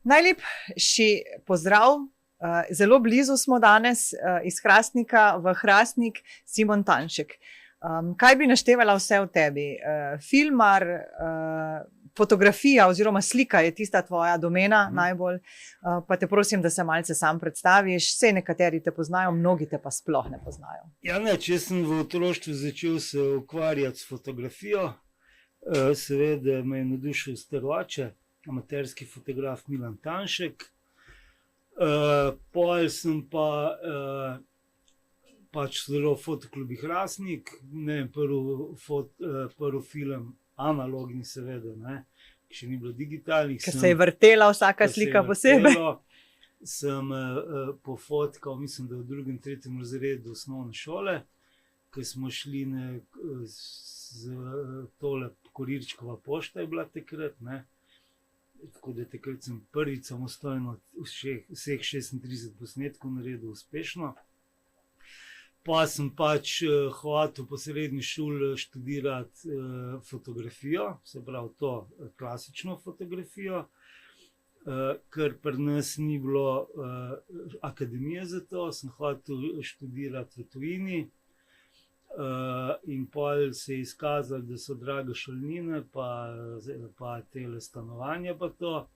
Najlepši pozdrav, zelo blizu smo danes iz Hrastnika v Hrastnik, Simon Tanšek. Kaj bi naštevala vse v tebi? Filmar, fotografija oziroma slika je tista tvoja domena najbolj, pa te prosim, da se malce sam predstaviš. Saj nekateri te poznajo, mnogi te pa sploh ne poznajo. Ja, če sem v otroštvu začel se ukvarjati s fotografijo, seveda me je navdušil star oče, amaterski fotograf Milan Tanšek. Pol sem pa pač sodeloval v Fotoklubu Hrastnik, prvi film, analogni seveda, še ni bilo digitalnih. Ker se je vrtela vsaka slika posebej. Sem pofotkal, mislim, da v 2., 3. razredu osnovne šole, ko smo šli z tole kurirčkova pošta je bila takrat, tako da takrat sem prvič samostojno vseh 36 posnetkov naredil uspešno. Pa sem pač hotel po srednji šoli študirati fotografijo, se pravi to klasično fotografijo, ker pri nas ni bilo akademije za to, sem hotel študirati v tujini. In pol se je izkazalo, da so drage šolnine, pa tele stanovanja pa to.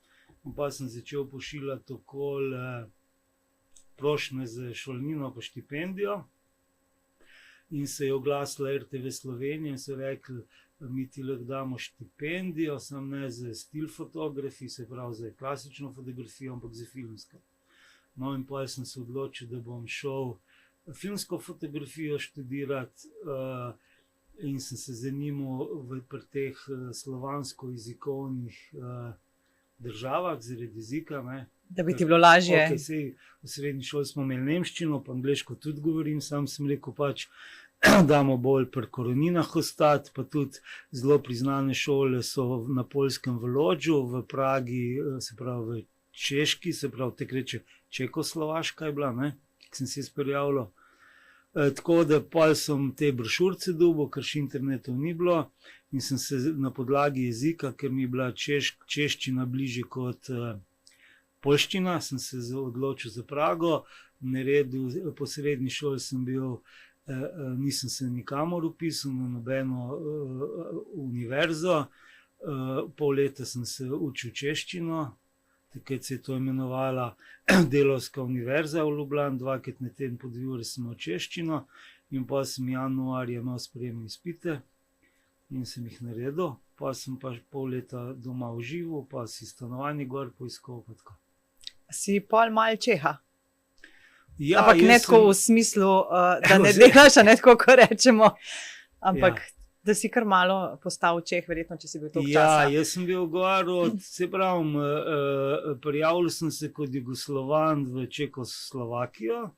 In pa sem začel pošiljati okoli prošnje za šolnino pa štipendijo. In se je oglasila RTV Slovenija in so rekli, mi ti lahko damo štipendijo, samo ne za stil fotografij, se pravi za klasično fotografijo, ampak za filmsko. No in pol sem se odločil, da bom šel filmsko fotografijo študirati in sem se zanimal pri teh slovansko-jezikovnih državah zaradi jezika. Da bi ti bilo lažje. V srednji šoli smo imeli nemščino, pa angleško tudi govorim, sam sem rekel pač, damo bolj pri koreninah ostati, pa tudi zelo priznane šole so na Poljskem v Lodžu, v Pragi, se pravi v Češki, se pravi takrat Čekoslovaška je bila, ki sem se izprijavljal. Tako da pol sem te brošurice dobil, ker še internetov ni bilo in sem se na podlagi jezika, ker mi je bila češčina bližje kot poljščina, sem se odločil za Prago, naredil po srednji šoli sem bil, nisem se nikamor vpisal na nobeno univerzo, pol leta sem se učil češčino. Takrat se je to imenovala Delavska univerza v Ljubljani, 2krat na teden po 2 ure sem imel češčino in pa sem januarja imel sprejemne izpite in sem jih naredil. Pa sem pa pol leta doma užival, pa si stanovanje gor poiskal. Si pol malo Čeha? Ja, ampak ne tako v smislu, da ne delaš, ne tako, ko rečemo, ampak da si kar malo postal Čeh, verjetno, če si bil toliko časa. Ja, jaz sem bil gor, se pravim, prijavil sem se kot Jugoslovan v Čekoslovakijo,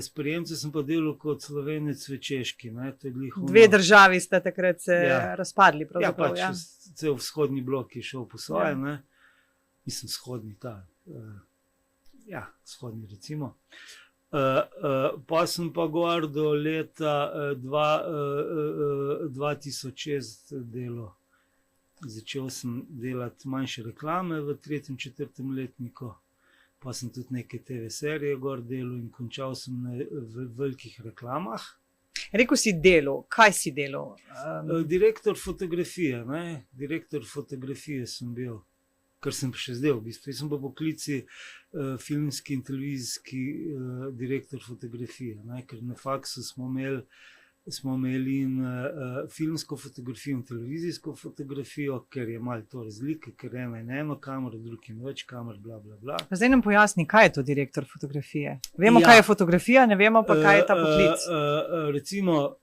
sprejemce sem pa delal kot Slovenec v Češki. Dve državi sta takrat se razpadli. Ja, pač cel vzhodni blok je šel po svoje, mislim vzhodni vzhodni recimo. Pa sem pa gor do leta 2006 delal. Začel sem delati manjše reklame v 3., 4. letniku, pa sem tudi neke TV serije gor delal in končal sem v velikih reklamah. Rekel si delal, kaj si delal? Direktor fotografije, direktor fotografije sem bil. Kar sem še zdaj v bistvu. Jaz sem pa po poklici filmski in televizijski direktor fotografije, ker na faksu smo imeli filmsko fotografijo in televizijsko fotografijo, ker je malo to razlike, ker eno kamero, drugi in več kamer, bla, bla, bla. Zdaj nam pojasni, kaj je to direktor fotografije? Vemo, kaj je fotografija, ne vemo pa, kaj je ta poklic. Recimo,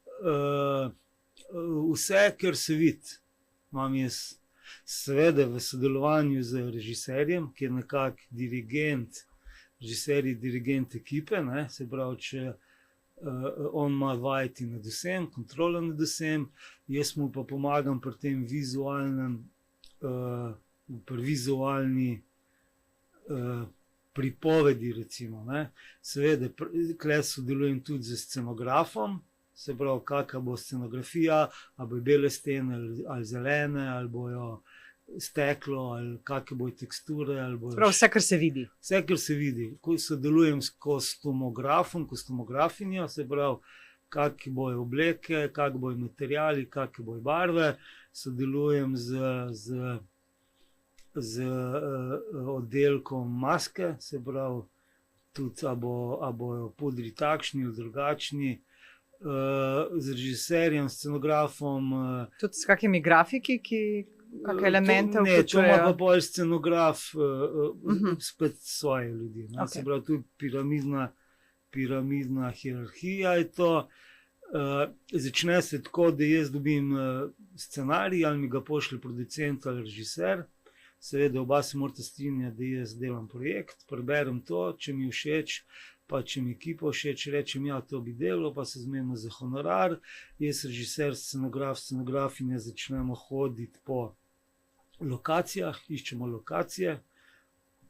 vse, kar se vidi, imam jaz. Seveda v sodelovanju z režiserjem, ki je nekako dirigent, režiser je dirigent ekipe, se pravi, če on ima vajeti nad vsem, kontrolo nad vsem, jaz mu pa pomagam pri tem vizualni pripovedi, recimo. Seveda, tukaj sodelujem tudi z scenografom, se pravi, kakšna bo scenografija, ali bo bele stene ali zelene, ali bojo steklo, ali kakšne bojo teksture. Prav vse, kar se vidi. Vse, kar se vidi. Ko sodelujem s kostumografom, kostumografinjo, se pravi, kakšne bojo obleke, kakšne bojo materiali, kakšne bojo barve. Sodelujem z oddelkom maske, se pravi, tudi a bojo pudri takšni ali drugačni. Z režiserjem, scenografom. Tudi s kakimi grafiki, kakšne elemente vključujejo? Ne, to ima pa bolj scenograf, spet svoje ljudi. Okay. Se pravi, tudi piramidna hierarhija je to. Začne se tako, da jaz dobim scenarij, ali mi ga pošlje producent ali režiser. Seveda oba se morata strinjati, da jaz delam projekt, preberem to, če mi všeč, pa če mi ekipa všeč, rečem, ja, to bi delal, pa se zmenimo za honorar. Jaz, režiser, scenografinja, začnemo hoditi po lokacijah, iščemo lokacije.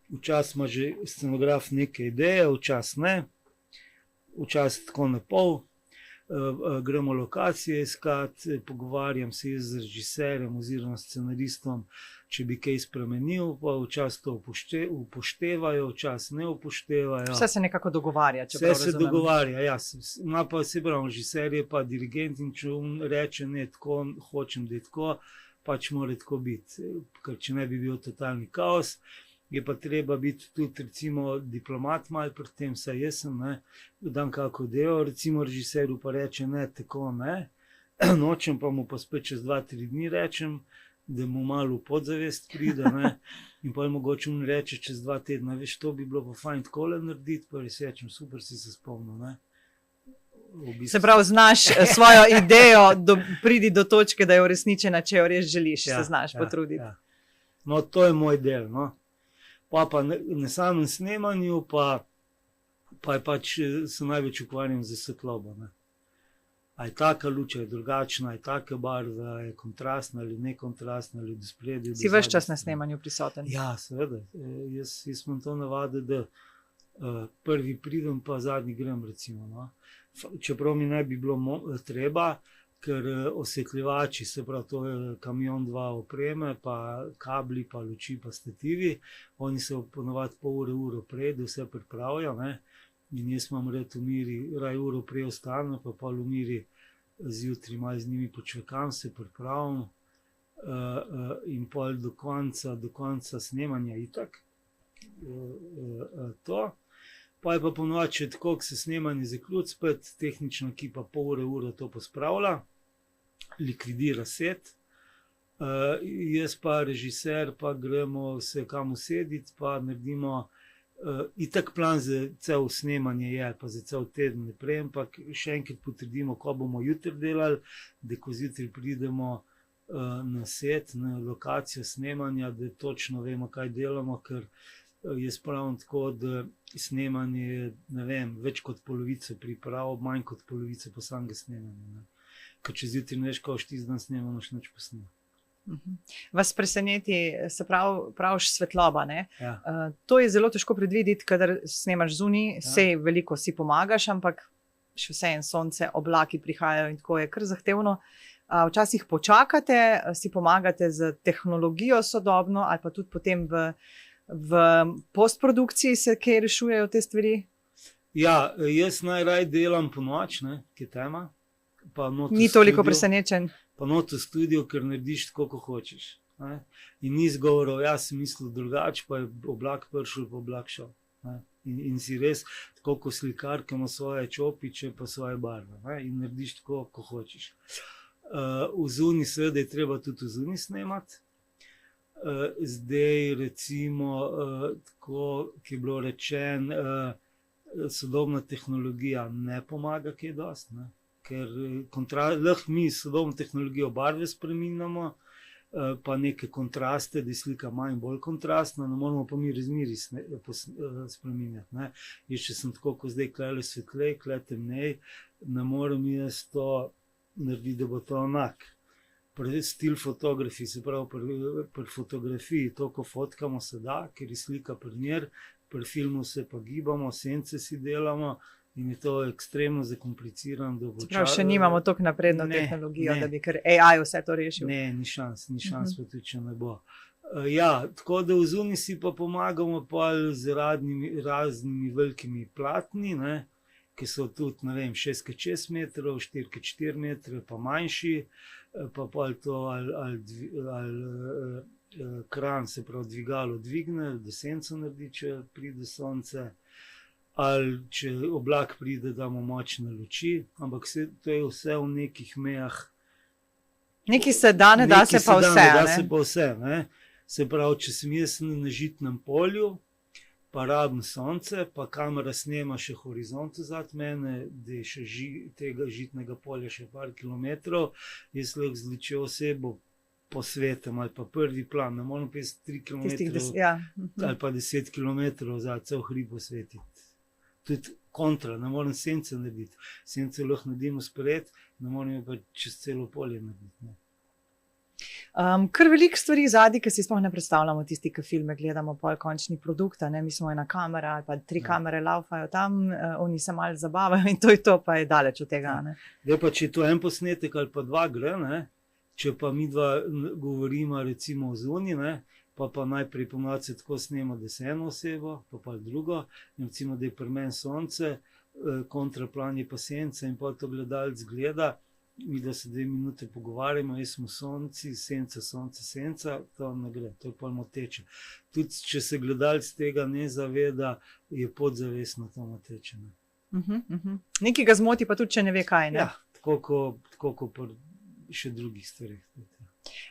Včasih ima že scenograf neke ideje, včasih ne, včasih tako na pol. Gremo lokacije iskati, pogovarjam se z režiserjem oziroma scenaristom, če bi kaj spremenil, pa včasih to upoštevajo, včasih ne upoštevajo. Vse se nekako dogovarja. Vse se dogovarja, ja. Ima pa se pravi, režiser je pa dirigent in če on reče, ne, tako hočem, da je tako, pač mora tako biti. Ker če ne bi bil totalni kaos, je pa treba biti tudi recimo diplomat malo pri tem, saj jaz sem, ne, dam kako delo, recimo režiserju pa reče, ne, tako ne, nočem, pa mu pa spet čez 2-3 dni rečem, da mu malo v podzavest pride, ne, in pa mogoče mu reče čez 2 tedna, veš, to bi bilo pa fajn takole narediti, pa res rečem, super si se spomnil, ne. Se pravi, znaš svojo idejo, pridi do točke, da je uresničena, če jo res želiš, se znaš potruditi. Ja. No, to je moj del, no. Pa na samem snemanju, pa je pač se največ ukvarjam z svetlobo. A je taka luč, je drugačna, je taka barva, je kontrastna ali nekontrastna, ali do spredja. Si ves čas na snemanju prisoten? Ja, seveda. Jaz imam to navado, da prvi pridem, pa zadnji grem, recimo. No. Čeprav mi ne bi bilo treba, ker osvetljivači, se pravi, to je kamion 2 opreme, pa kabli, pa luči, pa stativi. Oni se ponovadi pol ure prej, da vse pripravijo, ne. In jaz imam red v miri, raj uro prej ostanem, pa pol v miri zjutraj malo z njimi počvekam, se pripravim in pol do konca snemanja itak. To. Pa je pa ponovadi, če tako, ko se snemanje zaključi, spet tehnična ekipa pol ure to pospravlja, likvidira set. Jaz pa režiser, pa gremo se kam usediti, pa naredimo itak plan za cel snemanje je, pa za cel teden naprej, ampak še enkrat potrdimo, ko bomo jutri delali, da ko zjutraj pridemo na set, na lokacijo snemanja, da točno vemo, kaj delamo, ker jaz pravim tako, da snemanje je, ne vem, več kot polovico priprav, manj kot polovico pa samega snemanja. Ker če zjutraj ne veš, ko boš tisti dan snemal, noč nič posnel. Vas preseneti, se praviš svetloba, ne? Ja. To je zelo težko predvideti, kadar snemaš zunaj, sej veliko si pomagaš, ampak še vseeno sonce, oblaki prihajajo in tako je kar zahtevno. Včasih počakate, si pomagate z tehnologijo sodobno ali pa tudi potem v postprodukciji se kaj rešujejo te stvari? Ja, jaz najraje delam ponoči, ne, ki je tema. Ni toliko presenečen. Pa not v studio, ker narediš tako, ko hočeš. Ne. In ni izgovorov, jaz sem mislil drugače, pa je oblak prišel, pa oblak šel. Ne. In si res, tako kot slikar, ki ima svoje čopiče, pa svoje barve. Ne. In narediš tako, ko hočeš. V zunaj seveda je treba tudi v zunaj snemati. Zdaj recimo, tako, ki je bilo rečeno, sodobna tehnologija ne pomaga kaj dosti, ne. Ker lahko mi sodobno tehnologijo barve spreminjamo, pa neke kontraste, da je slika manj bolj kontrastna, ne moramo pa mi razmeri spreminjati. Ne. Jaz, če sem tako, kot zdaj, klele svetlej, kle temnej, ne morem jaz to narediti, da bo to enak. Stil fotografij, se pravi pri fotografiji, to, ko fotkamo, se da, ker je slika primer, pri filmu se pa gibamo, sence si delamo, in je to ekstremno zakomplicirano. Prav, še nimamo tako napredno tehnologijo, da bi kar AI vse to rešil. Ne, ni šans, pa tudi če ne bo. Ja, tako da v zuniji si pa pomagamo z raznimi velikimi platni, ne, ki so tudi, ne vem, 6x6 metrov, 4x4 metre, pa manjši, pa to ali kran, se pravi dvigalo dvigne, da senco naredi, če pride sonce, ali če oblak pride, damo močne luči, ampak to je vse v nekih mejah. Nekaj se da, ne da se pa vse. Da se pa vse, ne. Se pravi, če sem jaz na žitnem polju, pa rabim sonce, pa kamera snema še horizont zad mene, da je še tega žitnega polja še par kilometrov, jaz lahko z lučjo osebo posvetim ali pa prvi plan, ne moram pa 3 km ali pa 10 km za cel hrib osvetiti. Tudi kontra, ne moram sence narediti. Sence lahko naredimo spred, ne moram pa čez celo polje narediti. Kar veliko stvari zadnji, ki si sploh ne predstavljamo, tisti, ki filme gledamo, pol končni produkt, ne, mi smo ena kamera ali pa 3 kamere laufajo tam, oni se malo zabavajo in to je to, pa je daleč od tega. Ne. Pa če je to en posnetek ali pa 2 gre, ne, če pa mi dva govorimo recimo o zunji, ne, pa najprej ponovadi se tako snema, da se eno osebo, pa drugo, recimo, da je pri meni sonce, kontraplan je pa senca in pa to gledalec gleda, mi da se 2 minute pogovarjamo, jaz smo sonci, senca, to ne gre, to je pol moteče. Tudi če se gledalec tega ne zaveda, je podzavestno to moteče. Nekaj ga zmoti, pa tudi če ne ve kaj. Ne? Ja, tako kot pa še drugih stvarih.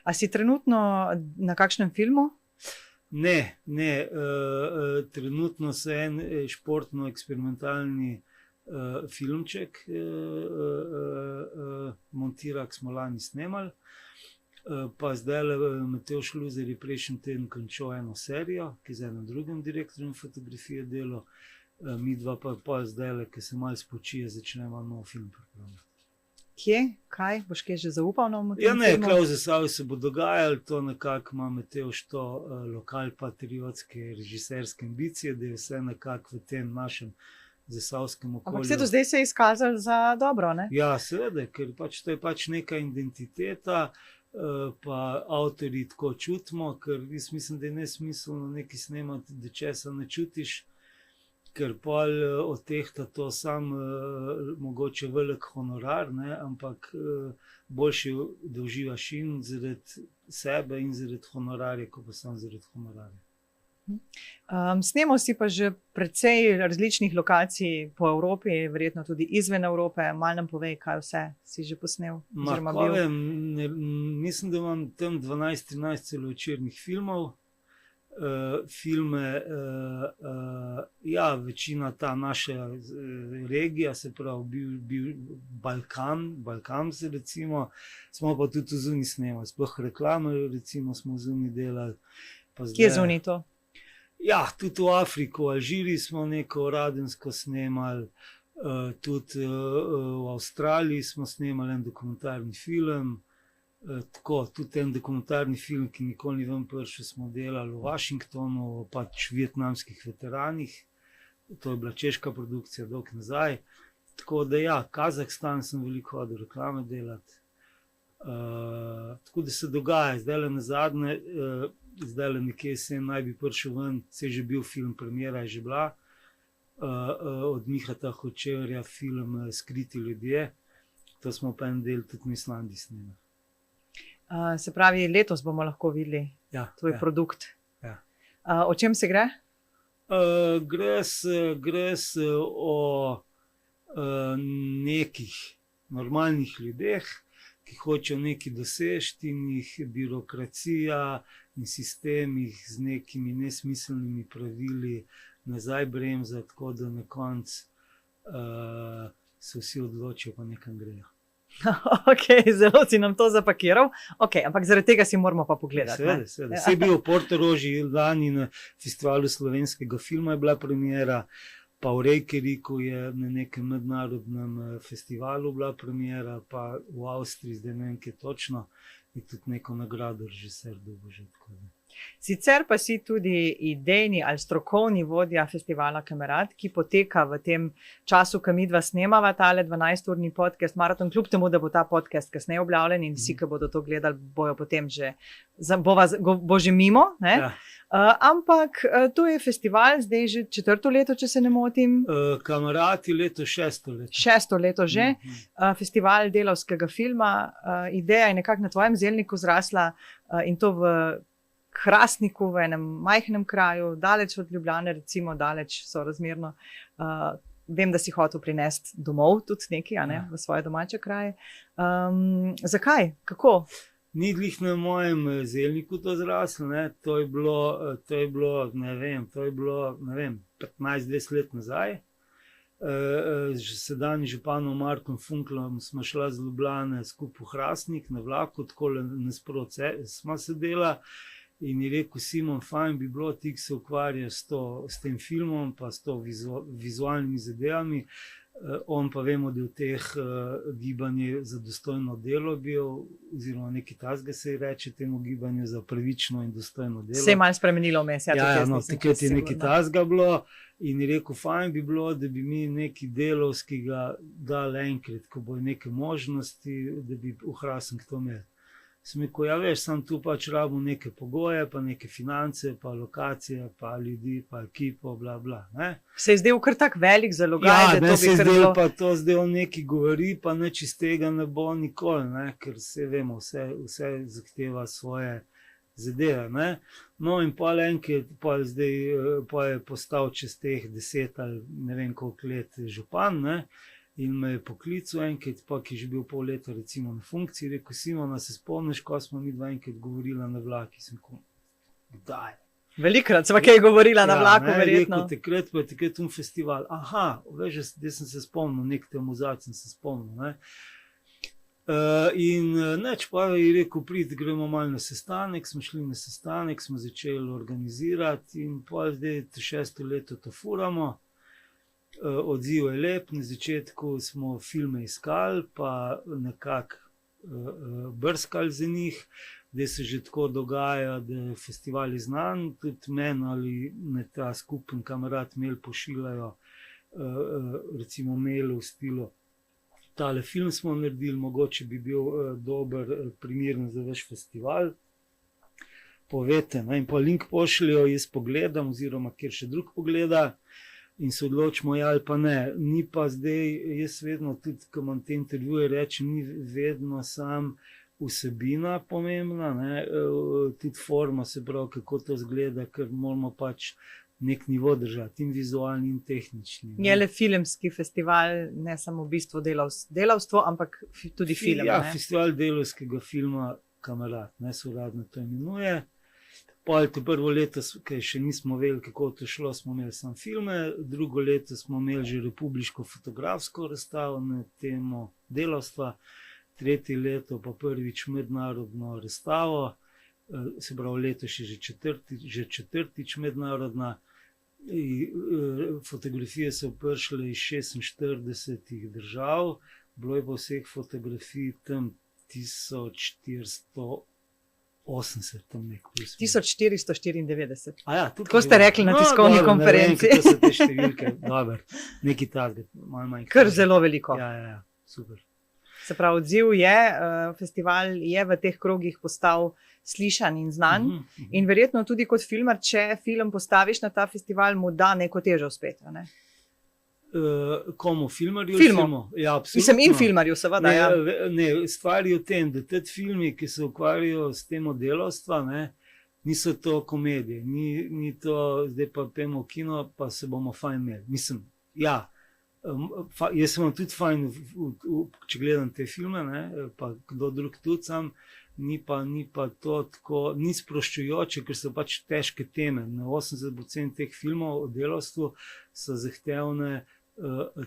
A si trenutno na kakšnem filmu? Ne, trenutno se en športno-eksperimentalni filmček montira, ki smo lani snemali, pa zdaj Matevž Luzar je prejšnji teden končal eno serijo, ki z enim drugim direktorjem fotografije delo, mi dva pa zdaj, ki se malo spočije, začnemo nov film pripravljati. Kje? Kaj? Boš kaj že zaupal na tem filmu? Ja, ne, Klavze se bo dogajalo, to nekako ima Matevž to lokalpatriotske režiserske ambicije, da je vse nekako v tem našem zasavskem okolju. Ampak do zdaj se je izkazalo za dobro, ne? Ja, seveda, ker to je pač neka identiteta, pa avtorji tako čutimo, ker jaz mislim, da je nesmiselno nekaj snemati, da česa ne čutiš, ker pol odtehta to sam mogoče velik honorar, ne, ampak boljše, da uživaš in zaradi sebe in zaradi honorarja, kot pa sam zaradi honorarja. Snemal si pa že precej različnih lokacij po Evropi, verjetno tudi izven Evrope. Malo nam povej, kaj vse si že posnel. Mislim, da imam tam 12-13 celovečernih filmov. Filme, ja, večina ta naša regija, se pravi bil Balkan se recimo, smo pa tudi v zuniji snemali, sploh reklame recimo smo v zuniji delali. Kje je zunij to? Ja, tudi v Afriki, v Alžiriji smo neko radensko snemali, tudi v Avstraliji smo snemali en dokumentarni film, tako, tudi en dokumentarni film, ki nikoli ni ven prišel, smo delali v Washingtonu, pač vietnamskih veteranih, to je bila češka produkcija, dolgo nazaj. Tako da ja, Kazahstan sem veliko hodil reklame delati. Tako da se dogaja, zdaj nazadnje, zdaj nekje se naj bi prišel ven, se je že bil film, premiera je že bila, od Mihata Hočevarja, film Skriti ljudje, to smo pa en del tudi v Islandiji snemali. Se pravi, letos bomo lahko videli tvoj produkt. Ja. O čem se gre? Gre se o nekih normalnih ljudeh, ki hočejo nekaj doseči in jih birokracija in sistemih z nekimi nesmiselnimi pravili nazaj bremza, tako da na koncu se vsi odločijo, pa nekam grejo. Ok, zelo si nam to zapakiral. Ok, ampak zaradi tega si moramo pa pogledati. Seveda. Se je bil v Portorožu lani na festivalu slovenskega filma, je bila premiera, pa v Reykjaviku je na nekem mednarodnem festivalu bila premiera, pa v Avstriji, zdaj ne vem, kje točno, je tudi neko nagrado režiser dobil že. Sicer pa si tudi idejni ali strokovni vodja festivala Kamerad, ki poteka v tem času, ko midva snemava tale 12-urni podcast Maraton, kljub temu, da bo ta podcast kasneje objavljen in vsi, ki bodo to gledali, bojo potem že, bo že mimo. Ja. Ampak to je festival zdaj že 4. leto, če se ne motim. Kamerad je leto 6. leto. 6. leto že. Festival delavskega filma. Ideja je nekako na tvojem zelniku zrasla in to v Hrastniku, v enem majhnem kraju, daleč od Ljubljane, recimo daleč sorazmerno. Vem, da si hotel prinesti domov tudi nekaj, ne, v svoje domače kraje. Zakaj? Kako? Ni glih na mojem zelniku to zraslo, ne. To je bilo, ne vem, 15-20 let nazaj. Sedanji županom Markom Funklom smo šla z Ljubljane skupaj v Hrastnik na vlaku, takole nasproti smo sedela. In je rekel Simon, fajn bi bilo, ti se ukvarjaš s tem filmom, pa s to vizualnimi zadevami. On pa vemo, da je v teh gibanju za dostojno delo bil, oziroma nekaj takega se reče temu gibanju za pravično in dostojno delo. Se je malo spremenilo vmes. Takrat je nekaj takega bilo in je rekel, fajn bi bilo, da bi mi nekaj delovskega dali enkrat, ko bo neke možnosti, da bi v Hrastnik to imeli. Sem rekel, ja veš, sam tu pač rabim neke pogoje, pa neke finance, pa lokacije, pa ljudi, pa ekipo, bla, bla. Ne? Se je zdaj kar tak velik zalogaj, da to bi kar bilo... Pa to zdaj on nekaj govori, pa nič iz tega ne bo nikoli, ne? Ker se vemo, vse zahteva svoje zadeve. Ne? No in pa enkrat, pa je postal čez teh 10 ali ne vem koliko let župan, ne? In me je poklical enkrat, pa ki je že bil pol leta recimo na funkciji, rekel, Simona, se spomniš, ko smo mi dva enkrat govorila na vlaki? Sem rekel, daj. Velikrat sva kaj govorila na vlaku, verjetno. Rekel, takrat festival. Aha, veš, da sem se spomnil, nek temuzat sem se spomnil. Ne? In neč pa je rekel, prid, gremo malo na sestanek, smo šli na sestanek, smo začeli organizirati in pa zdaj 6. leto to furamo. Odziv je lep, na začetku smo filme iskali, pa nekako brskali za njih, da se že tako dogaja, da je festival znan, tudi meni ali me ta skupen Kamerad mail pošiljajo, recimo mail v stilu, tale film smo naredili, mogoče bi bil dober, primeren za vaš festival. Povete, ne? In pa link pošljajo, jaz pogledam, oziroma kjer še drug pogleda. In se odločimo, ja ali pa ne. Ni pa zdaj, jaz vedno tudi, ko imam te intervjuje, rečem, ni vedno sam vsebina pomembna, ne? Tudi forma, se pravi, kako to zgleda, ker moramo pač nek nivo držati, in vizualni, in tehnični. Ne? Je le filmski festival, ne samo v bistvu delavstvo, ampak tudi film. Ja, ne? Festival delavskega filma Kamerad, ne, se uradno to imenuje. Pol to prvo leto, ki še nismo vedeli, kako to šlo, smo imeli samo filme, drugo leto smo imeli že republiško fotografsko razstavo na temo delavstva, 3. leto pa prvič mednarodno razstavo, se pravi leto še že četrtič mednarodna. Fotografije so prišle iz 46 držav, bilo je pa vseh fotografij tam 1480, tam nek plus. 1494. Ja, tako ste rekli na tiskovni konferenci. To so te številke, dober, nekaj takega, malo manj. Kar zelo veliko. Ja, super. Se pravi, odziv je, festival je v teh krogih postal slišan in znan. In verjetno tudi kot filmar, če film postaviš na ta festival, mu da neko težo spet, ne? Komu? Filmarju? Filmu. Ja, mislim, in filmarju, seveda. Ne, stvar je v tem, da te filmi, ki se ukvarjajo s temo delavstva, ne, niso to komedije, ni to, zdaj pa pojmo v kino, pa se bomo fajn imeli. Mislim, ja, jaz sem tudi fajn, če gledam te filme, ne, pa kdo drug tudi sam, ni pa to tako, ni sproščujoče, ker so pač težke teme. 80% teh filmov o delavstvu so zahtevne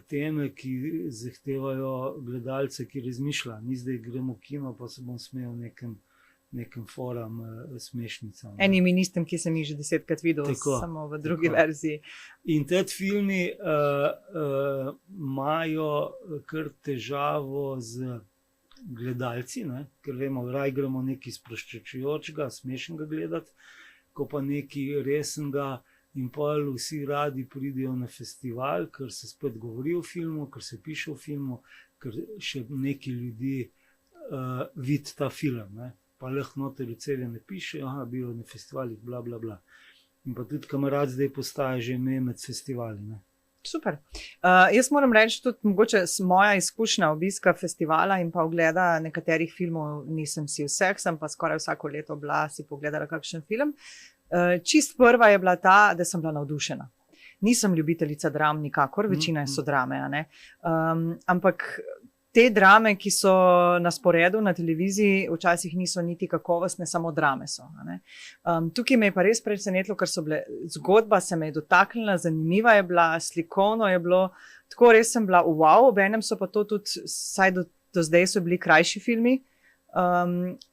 teme, ki zahtevajo gledalce, ki razmišlja. Ni zdaj gremo v kino, pa se bom smejal nekem forum smešnicam. Enim in istim, ki sem jih že 10-krat videl, tako, samo v drugi verziji. In te filmi imajo kar težavo z gledalci, ne? Ker vemo, raj gremo nekaj sproščujočega, smešnega gledati. ko pa nekaj resnega. In pa vsi radi pridejo na festival, ker se spet govori o filmu, ker se piše o filmu, ker še neki ljudi vidi ta film. Ne? Pa lahko noter v celje ne piše, bil na festivalih, bla, bla, bla. In pa tudi kamarad zdaj postaja že ime med festivali. Ne? Super. Jaz moram reči, tudi mogoče moja izkušnja obiska festivala in pa ogleda nekaterih filmov, nisem si vseh, sem pa skoraj vsako leto bila si pogledala kakšen film. Čist prva je bila ta, da sem bila navdušena. Nisem ljubiteljica dram nikakor, večina so drame, ampak te drame, ki so na sporedu na televiziji, včasih niso niti kakovostne, samo drame so. Tukaj me je pa res presenetilo, ker so bile, zgodba se me je dotaknila, zanimiva je bila, slikovno je bilo, tako res sem bila wow, obenem so pa to tudi, saj do zdaj so bili krajši filmi,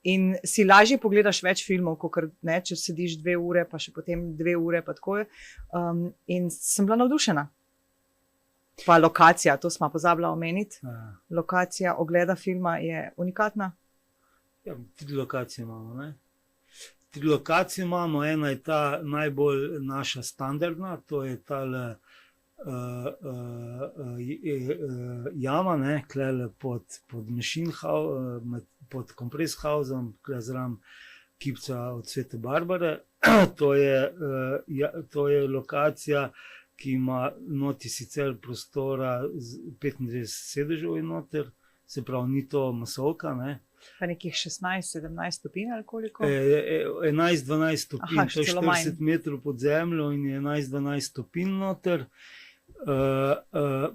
in si lažje pogledaš več filmov, kot ne, če sediš 2 ure, pa še potem 2 ure, pa tako je. In sem bila navdušena. Pa lokacija, to smo pozabila omeniti. Lokacija ogleda filma je unikatna. Ja, 3 lokacije imamo, ne? 3 lokacije imamo, ena je ta najbolj naša standardna, to je tale jama, ne, klele pod pod kompreshausom, klele zraven kipca od Svete Barbare. To je lokacija, ki ima noti sicer prostora 35 sedežev in noter, se pravi, ni to masovka, ne. Pa nekih 16-17 stopinj ali koliko? 11-12 stopinj, to je 40 metrov pod zemljo in je 11-12 stopinj noter.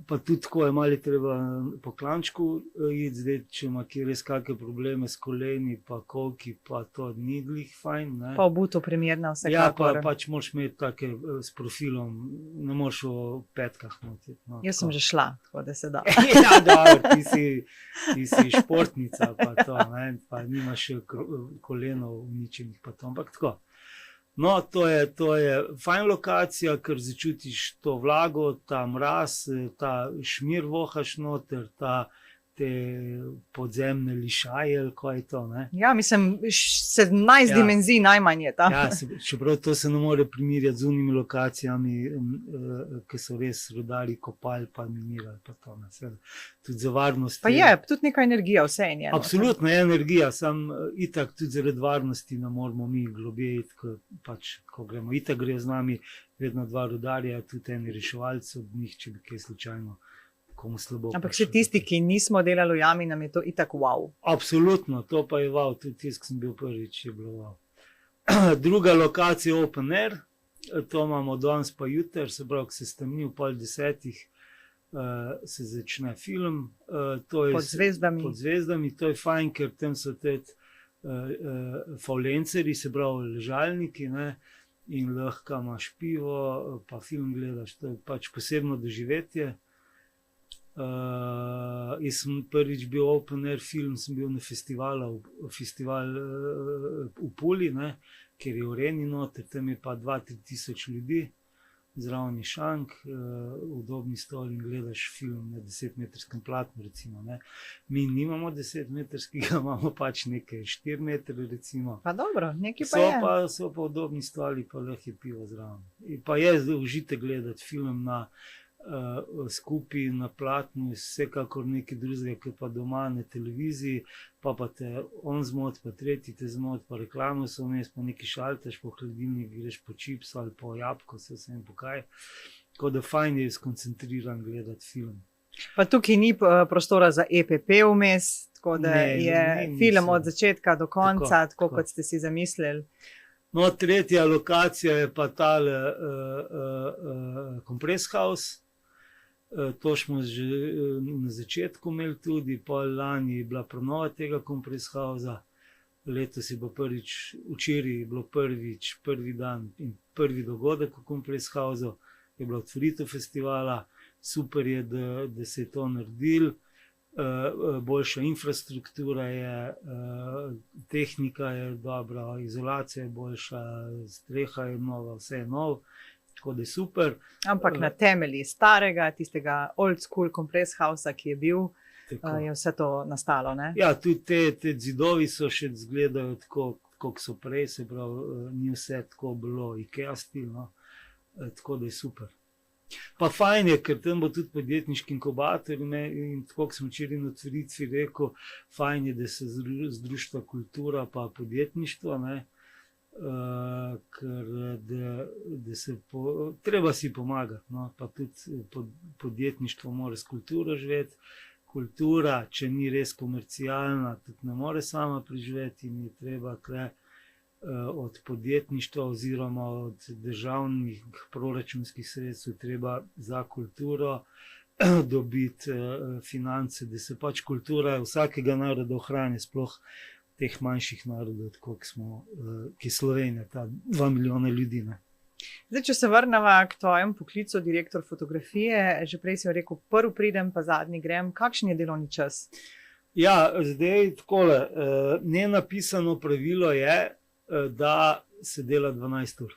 Pa tudi tako je malo treba po klančku iti, zdaj, če ima kje res kakšne probleme s koleni, pa kolki, pa to ni glih fajn. Ne? Pa obuto primerna vsekakor. Ja, pač moraš imeti take s profilom, ne moreš v petkah notiti. No, jaz sem že šla, tako da se da. Ja, dobro, ti si športnica, pa to, ne? Pa nimaš kolenov uničenih, pa to, ampak tako. No, to je fajn lokacija, ker začutiš to vlago, ta mraz, ta šmir vohaš noter, te podzemne lišaje, kaj je to, ne? Ja, mislim, 17 dimenzij najmanj je ta. Ja, čeprav to se ne more primerjati z unimi lokacijami, ki so res rodali, kopali, pa minirali, pa to, ne, tudi za varnost. Pa je, tudi neka energija, vse je njeno. Absolutno je energija, sam itak tudi zaradi varnosti ne moramo mi globje iti, pač, ko gremo. Itak gre z nami vedno 2 rudarja, tudi eni reševalci od njih, če bi kaj slučajno komu slabo. Ampak še tisti, ki nismo delali v jami, nam je to itak wow. Absolutno, to pa je wow, tudi tisti, ki sem bil prvič, je bilo wow. Druga lokacija Open Air, to imamo danes pa jutri, se pravi, ko se stemni v 9:30, se začne film. Pod zvezdami. Pod zvezdami, to je fajn, ker tam so tudi faulencerji, se pravi ležalniki, ne, in lahko imaš pivo, pa film gledaš, to je pač posebno doživetje. Jaz sem prvič bil Open Air film, sem bil na festival v Puli, ne, kjer je v Reni noter, tam je pa 2-3 tisoč ljudi, zraven je šank, udobni stol in gledaš film na 10-metrskem platnu, recimo, ne. Mi nimamo 10-metrskega, imamo pač nekaj 4 metre, recimo. Pa dobro, nekaj pa je. So pa udobni stoli, pa lahko je pivo zraven. Pa je užitek gledati film skupaj na platnu, vsekakor nekaj drugega, kot pa doma na televiziji, pa te on zmot, pa tretji te zmot, pa reklamo so vmes, pa nekaj šalteš, po hladilnik greš po čips ali po jabko, se vsem pokaj. Tako da fajn je skoncentriran gledati film. Pa tukaj ni prostora za EPP vmes, tako da je film od začetka do konca, tako kot ste si zamislili. No, tretja lokacija je pa tale kompreshaus. To smo že na začetku imeli tudi, pa lani je bila prenova tega kompreshausa, letos je bilo prvič, včeraj je bilo prvi dan in prvi dogodek v kompreshausu, je bila otvoritev festivala, super je, da se je to naredil, boljša infrastruktura je, tehnika je dobra, izolacija je boljša, streha je nova, vse je novo. Tako da je super. Ampak na temelji starega, tistega old school kompreshausa, ki je bil, je vse to nastalo, ne? Ja, tudi te zidovi so še izgledajo tako kot so prej, se pravi, ni vse tako bilo IKEA stilno, tako da je super. Pa fajn je, ker tam bo tudi podjetniški inkubator in tako, kot sem včeraj na otvoritvi rekel, fajn je, da se združita kultura pa podjetništvo, ne. Ker da se treba si pomagati, no, pa tudi podjetništvo mora s kulturo živeti. Kultura, če ni res komercialna, tudi ne more sama preživeti in je treba tukaj od podjetništva oziroma od državnih proračunskih sredstev treba za kulturo dobiti finance, da se pač kultura vsakega naroda ohrani, sploh teh manjših narodov, kot smo, ki je Slovenija, ta 2 milijona ljudi, ne. Zdaj, če se vrnemo k tvojemu poklicu, direktor fotografije, že prej si rekel, prvi pridem, pa zadnji grem. Kakšen je delovni čas? Ja, zdaj takole, nenapisano pravilo je, da se dela 12 ur.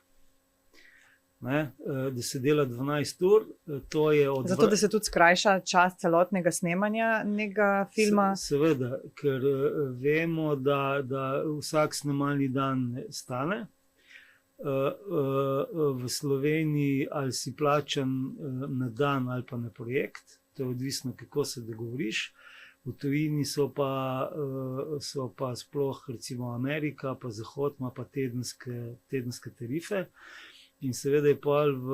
Ne, da se dela 12 ur, to je od... Zato, da se tudi skrajša čas celotnega snemanja nekega filma? Seveda, ker vemo, da vsak snemalni dan stane. V Sloveniji ali si plačan na dan ali pa na projekt, to je odvisno, kako se dogovoriš. V tujini so pa sploh recimo Amerika, pa Zahod ima pa tedenske tarife in seveda je pol v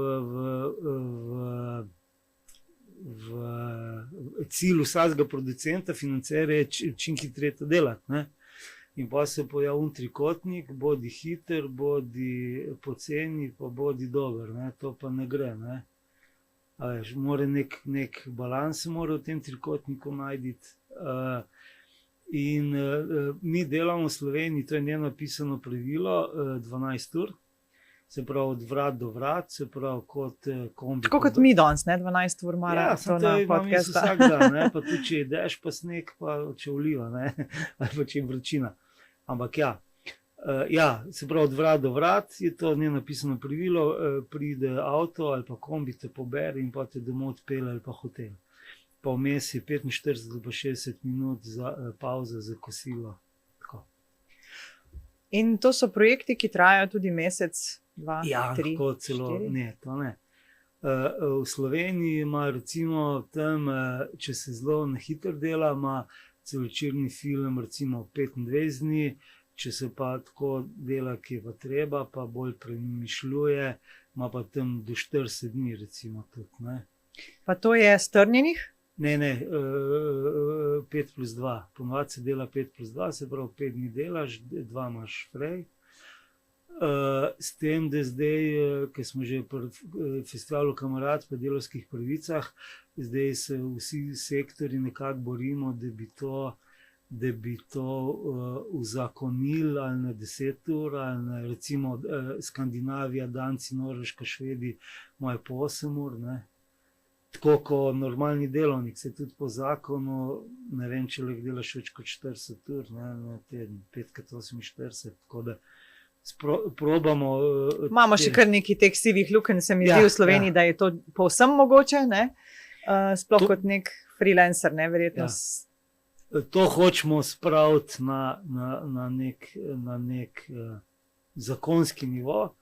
cilju vsakega producenta, financerja je čim hitreje to delati, ne. In pa se pojavi trikotnik, bodi hiter, bodi poceni, pa bodi dober, ne. To pa ne gre, ne. A veš, mora nek balans mora v tem trikotniku najti. In mi delamo v Sloveniji, to je nenapisano pravilo, 12 ur, se pravi od vrat do vrat, se pravi kot kombi. Tako kot mi danes, ne, 12 ur mara. Ja, to imam jaz vsak dan, ne, pa tudi če je dež, pa sneg, pa če vliva, ne, ali pa če je vročina. Ampak ja, se pravi od vrat do vrat je to nenapisano pravilo, pride avto ali pa kombi te pobere in pa te domov odpelje ali pa hotel. Pa vmes je 45 do 60 minut za pavza za kosilo. Tako. In to so projekti, ki trajajo tudi mesec, 2, 3, 4? Ja, tako celo, ne, to ne. V Sloveniji ima recimo tam, če se zelo na hitro dela, ima celovečerni film recimo 25 dni, če se pa tako dela, ki je pa treba, pa bolj premišljuje, ima pa tam do 40 dni recimo tudi, ne. Pa to je strnjenih? Ne, 5+2. Ponovadi se dela 5+2, se pravi 5 dni delaš, 2 imaš frej. S tem, da zdaj, ker smo že pri festivalu Kamerad pa delavskih pravicah, zdaj se vsi sektorji nekako borimo, da bi to uzakonili ali na 10 ur, ali na recimo Skandinavija, Danci, Norveška, Švedi imajo po 8 ur, ne. Tako kot normalni delovnik, se tudi po zakonu, ne vem, če lahko delaš več kot 40 ur, ne, na teden, 5x48, tako da probamo... Imamo še kar nekaj teh sivih lukenj, se mi zdi v Sloveniji, da je to povsem mogoče, ne? Sploh kot nek freelancer, ne, verjetno. To hočemo spraviti na nek zakonski nivo.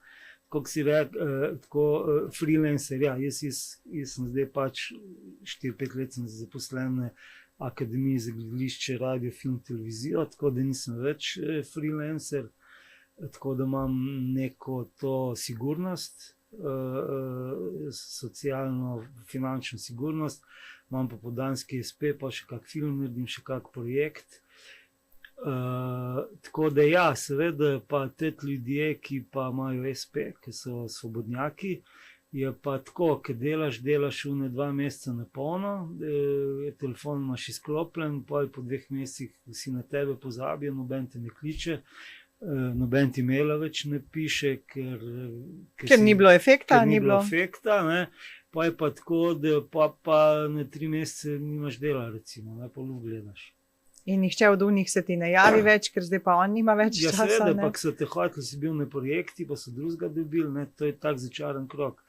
Kot si rekel, tako freelancer, ja, jaz sem zdaj pač 4-5 let sem zaposlen na Akademiji za gledališče, radio, film, televizijo, tako da nisem več freelancer, tako da imam neko to sigurnost, socialno, finančno sigurnost, imam pa podanski SP, pa še kak film naredim, še kak projekt. Tako da ja, seveda pa te ljudje, ki pa imajo SP, ki so svobodnjaki, je pa tako, ker delaš une 2 meseca na polno, telefon imaš izklopljen, po 2 mesecih vsi na tebe pozabijo, noben te ne kliče, noben ti maila več ne piše, ker ni bilo efekta, ne. Pa je pa tako, da pa na 3 mesece nimaš dela, recimo, ne, pa luft gledaš. In nihče od njih se ti ne javi več, ker zdaj pa on nima več časa. Ja, seveda, pa so te hoteli, si bil na projekti, pa so drugega dobili, ne, to je tak začaran krog.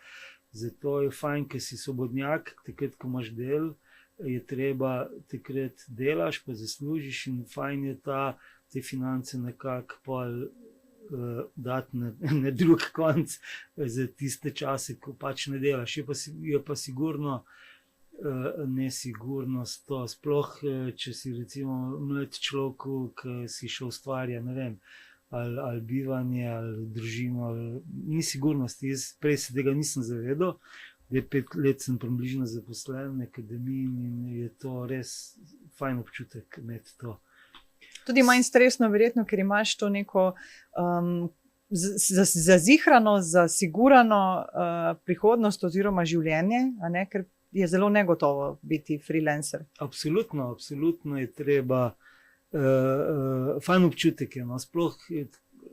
Zato je fajn, ker si svobodnjak, takrat, ko imaš del, je treba, takrat delaš, pa zaslužiš in fajn je te finance nekako pol dati na drug konc za tiste čase, ko pač ne delaš. Je pa sigurno nesigurnost to. Sploh, če si recimo mlad človek, ki si še ustvarja, ne vem, ali bivanje, ali družino, ni sigurnosti. Jaz prej se tega nisem zavedal. 5 let sem približno zaposlen v akademiji in je to res fajn občutek imeti to. Tudi manj stresno, verjetno, ker imaš to neko zazihrano, zasigurano prihodnost oziroma življenje, a ne, ker je zelo negotovo biti freelancer. Absolutno je treba, fajn občutek je, no, sploh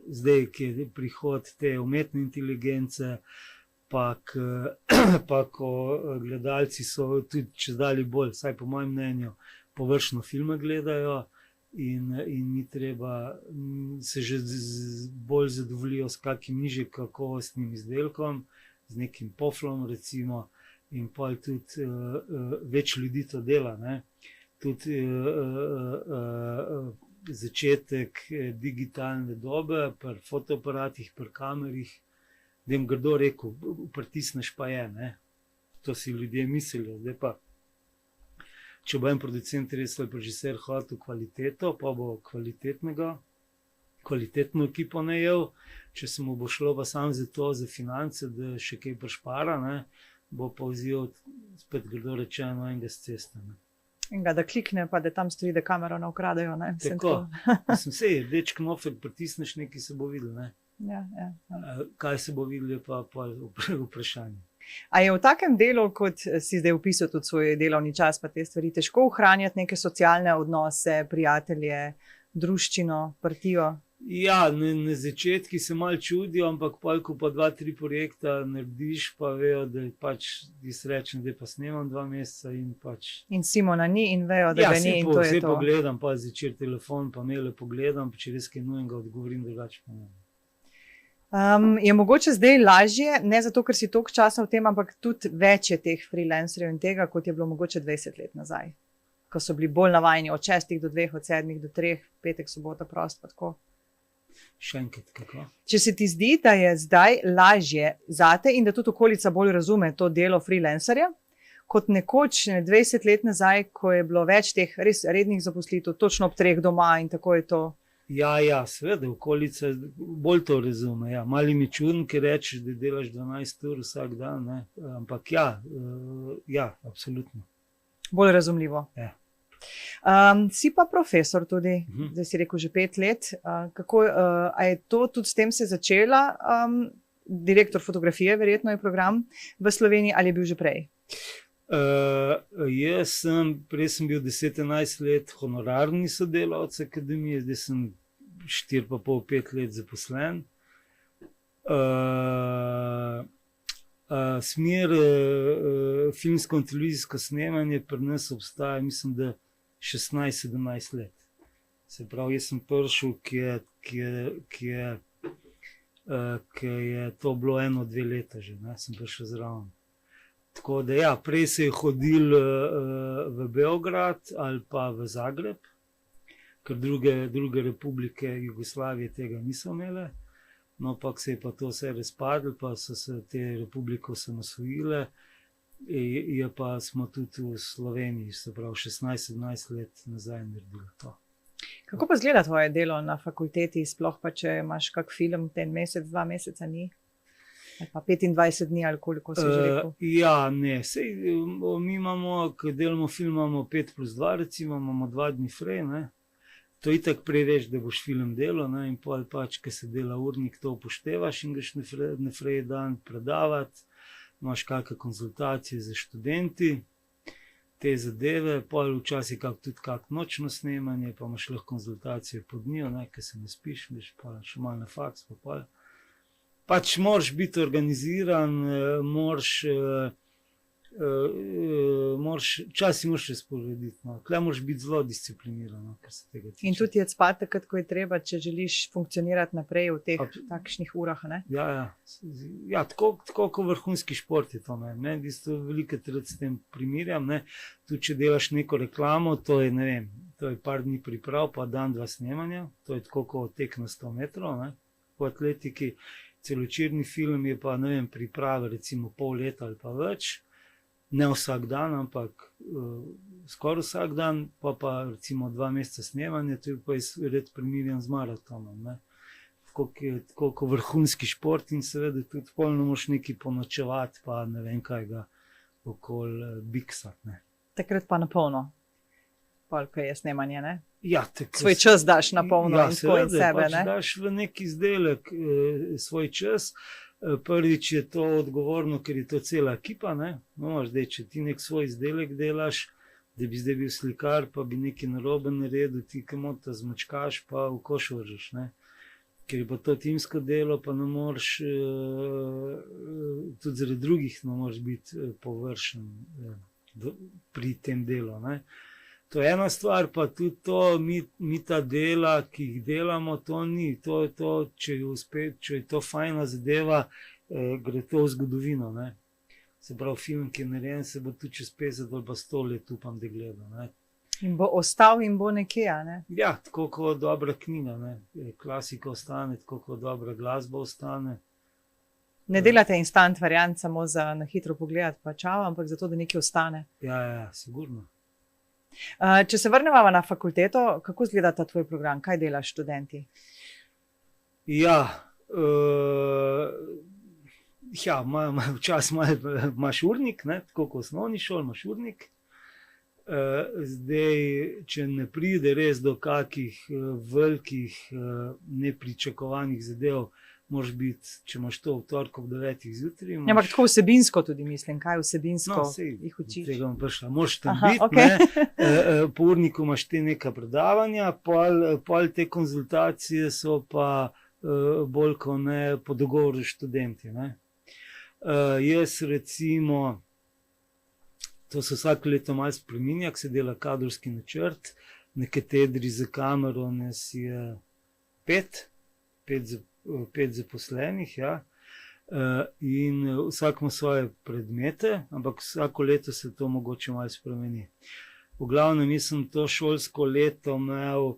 zdaj, ki je prihod te umetne inteligence, pa ko gledalci so tudi čedalje bolj, vsaj po mojem mnenju, površno filme gledajo in ni treba, se že bolj zadovoljijo s kakim nižje kakovostnim izdelkom, z nekim poflom recimo, in pol tudi več ljudi to dela, ne. Tudi začetek digitalne dobe pri fotoaparatih, pri kamerih, da jim grdo rekel, pritisneš pa je, ne. To si ljudje mislijo, zdaj pa, če bo en producent res ali režiser hotel kvaliteto, pa bo kvalitetno ekipo najel, če se mu bo šlo pa sam za to, za finance, da še kaj prišpara, ne, bo pa vzel spet grdo rečeno enega s ceste, ne. Enega, da klikne, pa da tam stoji, da kamero ne ukradejo, ne. Tako, mislim, sej, rdeč knofek pritisneš, nekaj se bo videl, ne. Ja. Kaj se bo videl, je pa vprašanje. A je v takem delu, kot si zdaj opisal tudi svoj delovni čas, pa te stvari, težko ohranjati neke socialne odnose, prijatelje, druščino, partijo? Ja, na začetku se malo čudijo, ampak ko pa 2-3 projekta narediš, pa vejo, da pač ti srečen, da pa snemam 2 meseca in pač. In Simona ni in vejo, da ga ni in to je to. Ja, vse pogledam, pa zvečer telefon, pa maile pogledam, pa če res kaj nujnega odgovorim, drugače pa ne. Je mogoče zdaj lažje, ne zato, ker si toliko časa v tem, ampak tudi več je teh freelancerjev in tega, kot je bilo mogoče 20 let nazaj, ko so bili bolj navajeni od 6 do 2, od 7 do 3, petek, sobota, prost, pa tako. Še enkrat, kako? Če se ti zdi, da je zdaj lažje zate in da tudi okolica bolj razume to delo freelancerja, kot nekoč 20 let nazaj, ko je bilo več teh res rednih zaposlitev, točno ob 3 doma in tako je to. Ja, seveda, okolica bolj to razume. Ja. Mali mi čudno, ker rečeš, da delaš 12 ur vsak dan, ne. Ampak ja, absolutno. Bolj razumljivo. Ja. Si pa profesor tudi, zdaj si rekel že 5 let. A je to tudi s tem se začela? Direktor fotografije, verjetno je program v Sloveniji, ali je bil že prej? Prej sem bil 10-11 let honorarni sodelavec akademije, zdaj sem 4,5-5 let zaposlen. Smer filmsko in televizijsko snemanje pri nas obstaja, mislim, da 16-17 let. Se pravi, jaz sem prišel, ki je to bilo 1-2 leta že, ne, sem prišel zraven. Tako da ja, prej se je hodil v Beograd ali pa v Zagreb, ker druge republike Jugoslavije tega niso imele. No, pa se je pa to vse razpadlo, pa so se te republike osamosvojile, je pa smo tudi v Sloveniji, se pravi 16-17 let nazaj naredili to. Kako pa izgleda tvoje delo na fakulteti, sploh pa če imaš kak film, 1 mesec, 2 meseca ni? Ali pa 25 dni, ali koliko si že rekel? Ja, ne, sej mi imamo, ko delamo film, imamo 5+2, recimo, imamo 2 dni frej, ne. To itak prej veš, da boš film delal, ne, in pol pač, ko se dela urnik, to upoštevaš in greš na frej dan predavati, imaš kakšne konzultacije za študenti, te zadeve, pol včasih tudi kak nočno snemanje, pa imaš lahko konzultacije po dnju, ne, ko se ne spiš, greš pa še malo na faks, pa pol. Pač moraš biti organiziran, včasih moraš razporediti. No. Tukaj moraš biti zelo discipliniran, no, kar se tega tiče. In tudi je spat takrat, ko je treba, če želiš funkcionirati naprej v teh takšnih urah, ne? Ja, tako kot vrhunski šport je to. Ne, v bistvu velikokrat s tem primerjam, ne. Tudi če delaš neko reklamo, to je, ne vem, to je par dni priprav, pa dan, 2 snemanja, to je tako kot tek na 100 metrov, ne. po atletiki. Celovečerni film je pa, ne vem, priprave recimo pol leta ali pa več. Ne vsak dan, ampak skoraj vsak dan, pa recimo 2 meseca snemanja, to je pa red primerjam z maratonom. Ne. Koliko vrhunski šport in seveda tudi polno moš nekaj ponočevati, pa ne vem kaj ga okoli biksati. Takrat pa na polno, koliko je snemanje, ne? Ja, svoj čas daš na polno in tako in sebe, pač ne? daš v neki izdelek svoj čas. Prvič je to odgovorno, ker je to cela ekipa, ne? No, zdaj, če ti nek svoj izdelek delaš, da bi zdaj bil slikar, pa bi nekaj narobe naredil, ti kamota zmačkaš, pa v koš vržeš, ne? Ker je pa to timsko delo, pa ne moreš, tudi zaradi drugih ne moreš biti površen pri tem delu, ne? To je ena stvar, pa tudi to, mi ta dela, ki jih delamo, to ni, če je to fajna zadeva, gre to v zgodovino, ne. Se pravi, film, ki je narejen, se bo tudi čez 50 ali pa 100 let, upam, da gleda, ne. In bo ostal in bo nekje, a ne? Ja, tako kot dobra knjiga, ne. Klasika ostane, tako kot dobra glasba ostane. Ne delate instant variant samo za na hitro pogledati pa čau, ampak zato, da nekaj ostane. Ja, sigurno. Če se vrnemo na fakulteto, kako izgleda ta tvoj program? Kaj delaš študenti? Ja, včasih imaš urnik, ne, tako kot v osnovni šoli imaš urnik. Zdaj, če ne pride res do kakih velikih nepričakovanih zadev, moraš biti, če imaš to v torek ob 9 zjutraj. Ja, ampak tako vsebinsko tudi mislim, kaj vsebinsko jih učiš? Tega bom prišla. Moraš tam biti, ne. Po urniku imaš te neka predavanja, pol te konzultacije so pa bolj kot ne po dogovoru s študenti, ne. Jaz recimo, to se vsako leto malo spreminja, ko se dela kadrovski načrt, na katedri za kamero nas je 5 zaposlenih, ja. In vsak ima svoje predmete, ampak vsako leto se to mogoče malo spremeni. V glavnem, sem to šolsko leto imel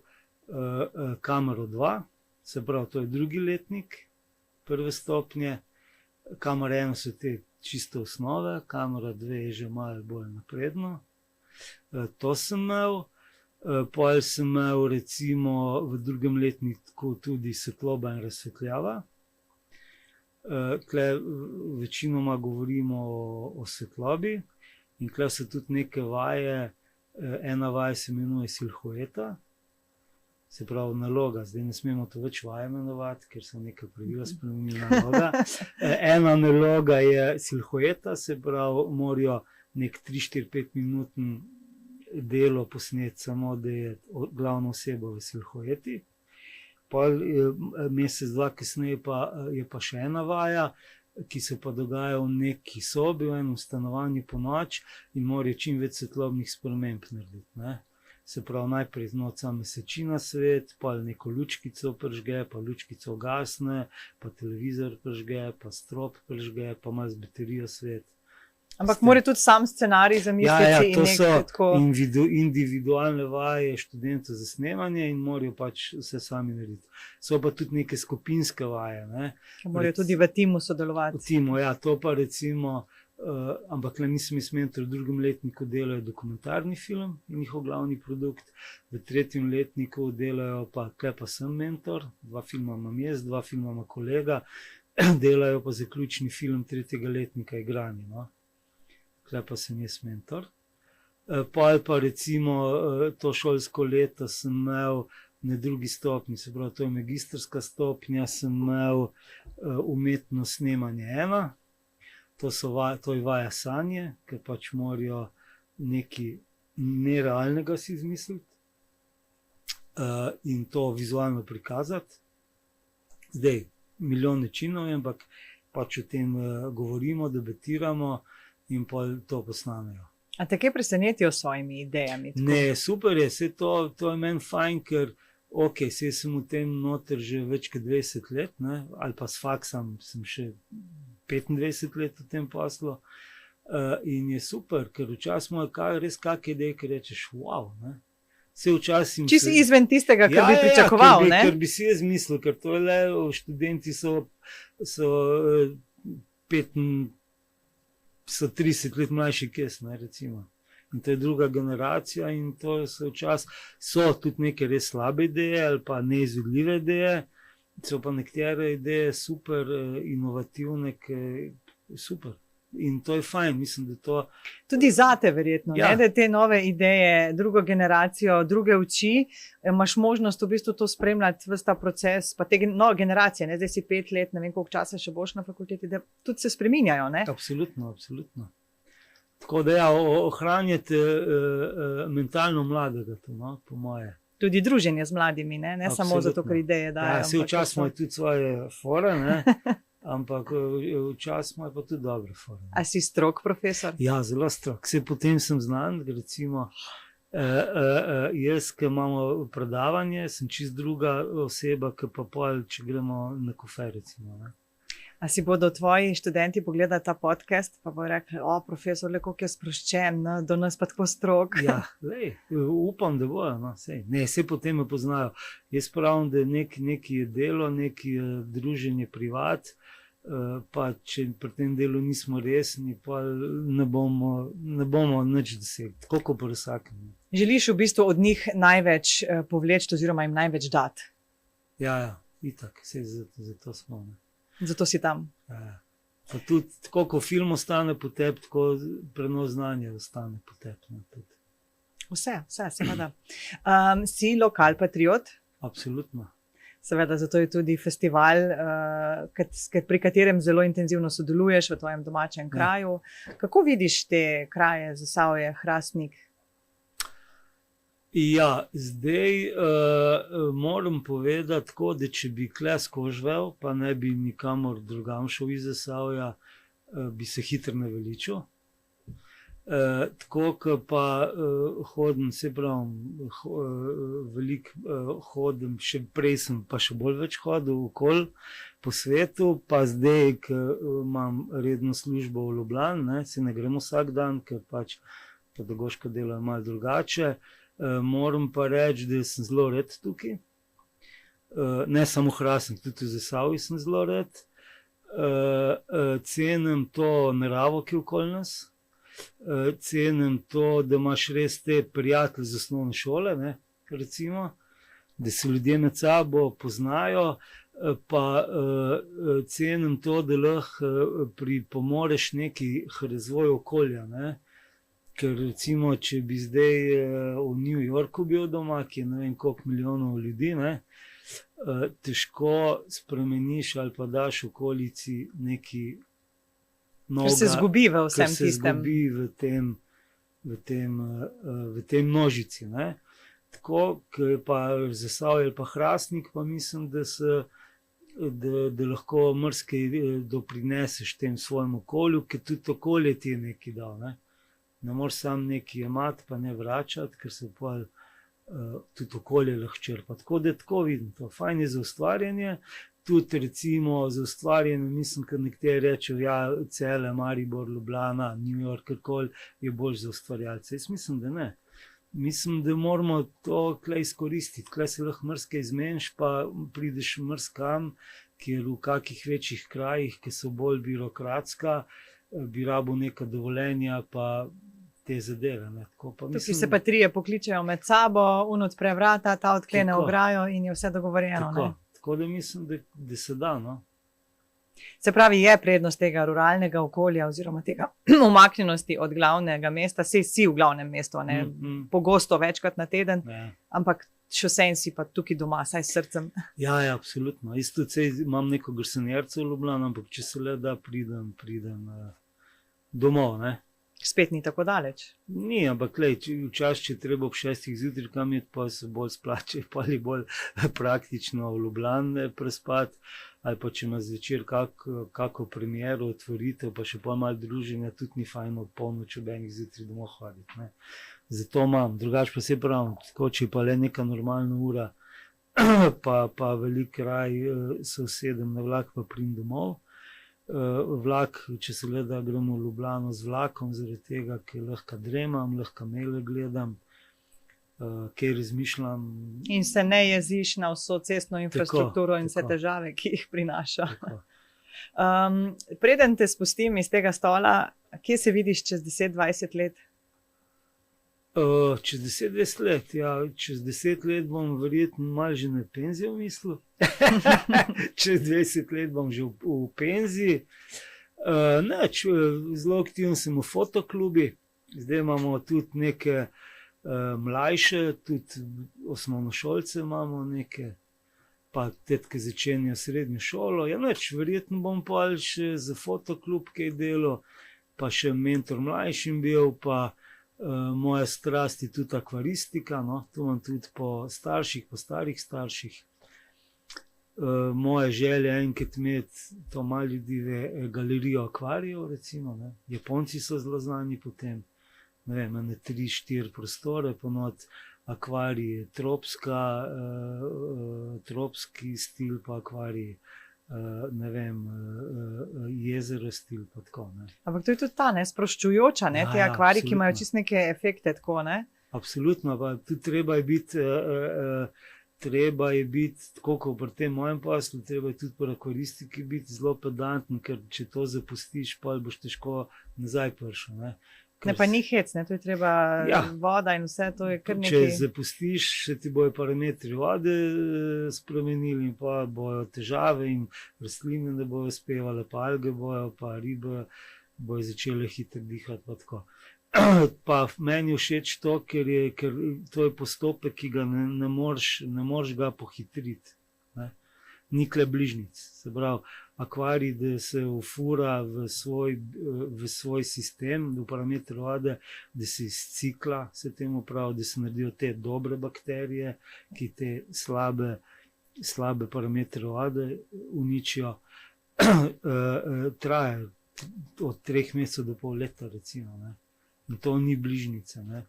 kamero 2, se pravi, to je drugi letnik, prve stopnje. Kamera 1 so te čisto osnove, kamera 2 je že malo bolj napredno. To sem imel. Pol sem imel recimo v drugem letniku tudi svetloba in razsvetljava. Tule večinoma govorimo o svetlobi in tule so tudi neke vaje, ena vaja se imenuje silhueta, se pravi naloga, zdaj ne smemo to več vaje imenovati, ker so neka pravila spremenila naloga. Ena naloga je silhueta, se pravi, morajo nek 3-4-5 minuten delo posneti samo, da je glavna oseba v silhueti. Pol mesec, 2 kasneje je pa še ena vaja, ki se pa dogaja v neki sobi, v enem stanovanju po noč in morajo čim več svetlobnih sprememb narediti, ne. Se pravi, najprej noč sama mesečina svet, pa neko lučkico prižge, pa lučkico ugasne, pa televizor prižge, pa strop prižge, pa malo z baterijo svet. Ampak mora tudi sam scenarij zamisliti to in nekaj tako. Individualne vaje študentov za snemanje in morajo pač vse sami narediti. So pa tudi neke skupinske vaje, ne. Morajo tudi v timu sodelovati. V timu, ja, to pa recimo, ampak nisem jaz mentor, v drugem letniku delajo dokumentarni film, njihov glavni produkt, v tretjem letniku delajo pa, tukaj pa sem mentor, 2 filma imam jaz, 2 filma ima kolega, delajo pa zaključni film tretjega letnika igranje, no. Tukaj pa sem jaz mentor. Pa recimo to šolsko leto sem imel na drugi stopnji, se pravi, to je magistrska stopnja, sem imel umetno snemanje 1. To je vaja sanje, ker pač morajo nekaj nerealnega si izmisliti in to vizualno prikazati. Zdaj, milijon načinov, ampak pač o tem govorimo, debatiramo in pa to posnamejo. A te kaj presenetijo s svojimi idejami? Tako? Ne, super je, vse to je meni fajn, ker saj sem v tem noter že več kot 20 let, ne, ali pa s faksom sem še 25 let v tem poslu. In je super, ker včasih imajo res kakšne ideje, ki rečeš, wow, ne. Se včasih. Čisto izven tistega, kar bi pričakoval. Ker bi si jaz mislil, ker to je le, študenti so 30 let mlajši, kes, ne, recimo. In to je druga generacija in to se včasih, so tudi neke res slabe ideje ali pa neizvedljive ideje, so pa nekatere ideje super inovativne, super. In to je fajn, mislim, da to. Tudi zate, verjetno, ne, da te nove ideje, drugo generacijo, druge oči, imaš možnost v bistvu to spremljati, ves ta proces, pa te nove generacije, ne, zdaj si 5 let, ne vem, koliko časa še boš na fakulteti, da tudi se spreminjajo, ne? Absolutno, absolutno. Tako da ohranjate mentalno mladega, to, no, po moje. Tudi druženje z mladimi, ne samo zato, ker ideje dajo. Ja, se včasih imajo tudi svoje fore, ne. Ampak včasih ima pa tudi dobre forme. A si strog profesor? Ja, zelo strog. Potem sem znan, recimo, jaz, ki imamo predavanje, sem čist druga oseba, ki pa pol, če gremo na kofe, recimo. Ne. A si bodo tvoji študenti pogledali ta podcast, pa bodo rekli, profesor, le koliko je sproščen, no, do nas pa tako strog. Ja, lej, upam, da bojo. No, ne, se potem me poznajo. Jaz pravim, da nekaj je delo, nekaj je druženje privat, pa če pri tem delu nismo resni, pa ne bomo nič dosegli, tako kot pri vsakem. Želiš v bistvu od njih največ povleči oziroma jim največ dati? Ja, itak, zato smo. Ne. Zato si tam. Ja. Pa tudi, tako kot film ostane po tebi, tako prenos znanja ostane po tebi. Vse, seveda. Si lokal patriot? Absolutno. Seveda, zato je tudi festival, pri katerem zelo intenzivno sodeluješ v tvojem domačem kraju. Kako vidiš te kraje, Zasavje, Hrastnik? Ja, zdaj moram povedati tako, da če bi klesko živel, pa ne bi nikamor drugam šel iz Zasavja, bi se hitro naveličil. Tako, ko pa hodim, se pravim, veliko hodim, še prej sem pa še bolj več hodil okoli po svetu, pa zdaj, ko imam redno službo v Ljubljani, se ne gremo vsak dan, ker pač pedagoško delo je malo drugače. Moram pa reči, da sem zelo red tukaj. Ne samo Hrastnik, tudi v Zasavju sem zelo red. Cenim to naravo, ki je okoli nas. Cenim to, da imaš res te prijatelje z osnovne šole, ne, recimo, da se ljudje med sabo poznajo, pa cenim to, da lahko pripomoreš neki razvoj okolja, ne. Ker recimo, če bi zdaj v New Yorku bil doma, ki je ne vem koliko milijonov ljudi, ne, težko spremeniš ali pa daš okolici neki noga, ker se zgubi v vsem tistem. Zgubi v tem množici. Ne. Tako, ker pa Zasavje ali pa Hrastnik, pa mislim, da lahko marsikaj doprineseš tem svojem okolju, ker tudi okolje ti je nekaj dal. Ne moreš sam nekaj jemati, pa ne vračati, ker se pa tudi okolje lahko črpa. Tako da tako vidim to. Fajn je za ustvarjanje. Tudi recimo za ustvarjanje, mislim, ker nekateri rečejo, ja, Celje, Maribor, Ljubljana, New York, karkoli je bolj za ustvarjalce. Jaz mislim, da ne. Mislim, da moramo to tukaj izkoristiti. Tukaj se lahko marsikaj izmeniš, pa prideš marsikam, kjer v kakih večjih krajih, ki so bolj birokratska, bi rabo neka dovoljenja, pa te zadeve. Tukaj se pa trije pokličejo med sabo, odpre vrata, ta odklene ograjo in je vse dogovorjeno. Tako da mislim, da se da. No? Se pravi, je prednost tega ruralnega okolja oziroma tega umaknjenosti od glavnega mesta, saj si v glavnem mestu, ne? Pogosto večkrat na teden, ampak še vsem si pa tukaj doma, saj s srcem. Ja, absolutno. Jaz tudi imam neko grsenjerco v Ljubljani, ampak če se le da pridem domov. Ne? Spet ni tako daleč. Ni, ampak včasih, če treba ob 6 zjutraj kam iti, pa se bolj splače, pa ali bolj praktično v Ljubljani prespati, ali pa če ima zvečer kako premiero, otvoritev, pa še pa malo druženja, tudi ni fajn ob polnoči ob 1 zjutraj domov hoditi. Ne. Zato imam, drugače pa se pravim, tako če pa le neka normalna ura, pa velik kraj se usedem na vlak, pa pridem domov. Vlak, če se gleda, gremo v Ljubljano z vlakom, zaradi tega, ker lahko dremam, lahko maile gledam. kaj razmišljam. In se ne jeziš na vso cestno infrastrukturo in vse tako. težave, ki jih prinaša. Tako. Preden te spustim iz tega stola, kje se vidiš čez 10-20 let? Čez 10-20 let, ja, čez 10 let bom verjetno malo že na penzijo mislil. Čez 20 let bom že v penziji. Zelo aktiven sem v fotoklubi, zdaj imamo tudi neke mlajše, tudi osnovnošolce imamo neke, pa tetke začenjajo srednjo šolo. Ja, verjetno bom pa še za fotoklub kaj delal, pa še mentor mlajšim bil, pa moja strast je tudi akvaristika, no, to imam tudi po starših, po starih starših. Moja želja je enkrat imeti, to malo ljudi ve, galerijo akvarijev, recimo, ne. Japonci so zelo znani po tem, ne vem, ene 3-4 prostore, ponavadi akvarij, tropski stil, pa akvarij, ne vem, jezero stil, pa tako, ne. Ampak to je tudi ta, ne, sproščujoča, ne, Ja, te ja, akvariji, ki imajo absolutno. čist neke efekte, tako, ne. Absolutno, pa tudi treba je biti, tako kot pri tem mojem poslu, treba je tudi pri akvaristiki biti zelo pedanten, ker če to zapustiš, pol boš težko nazaj prišel, ne. Ne, pa ni hec, ne, to je treba, Ja. voda in vse, to je kar Če nekaj. zapustiš, se ti bojo parametri vode spremenili in pa bojo težave in rastline ne bojo uspevale, pa alge bojo, pa ribe bojo začele hitro dihati, pa tako. Pa meni je všeč to, ker to je postopek, ki ga ne moreš ga pohitriti, ne. Ni kle bližnjic, se pravi, akvarij, da se ufura v svoj sistem, v parameter vode, da se izcikla, se temu pravi, da se naredijo te dobre bakterije, ki te slabe parametre vode uničijo. Traja od 3 mesecev do pol leta, recimo, ne. In to ni bližnjica, ne.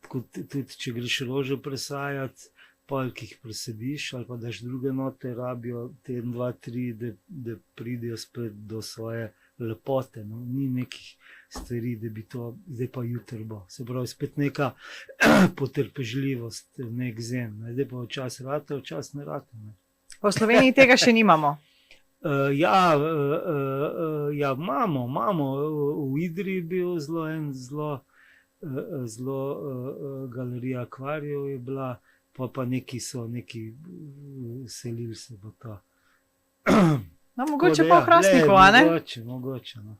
Tako tudi, če greš rože presajati, pol, ki jih presediš, ali pa daš druge note, rabijo teden, 2, 3, da pridejo spet do svoje lepote, no. Ni nekih stvari, da bi to, zdaj pa jutri bo. Se pravi, spet neka potrpežljivost, nek zen, ne. Zdaj pa včasih rata, včasih ne rata, ne. Pa v Sloveniji tega še nimamo. Ja, imamo, v Idriji je bil zelo galerija akvarijev je bila, pa neki selili se bo to. No, mogoče pa v Hrastniku, a ne? Mogoče, no.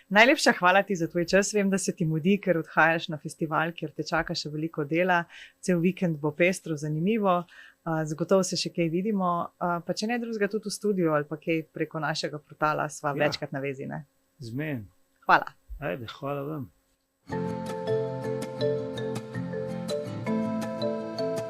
Najlepša hvala ti za tvoj čas. Vem, da se ti mudi, ker odhajaš na festival, kjer te čaka še veliko dela. Cel vikend bo pestro, zanimivo. Zagotovo se še kaj vidimo. Pa če ne drugega, tudi v studiu ali pa kaj preko našega portala sva Ja. večkrat na vezi, ne? Zmen. Hvala. Ajde, hvala vam.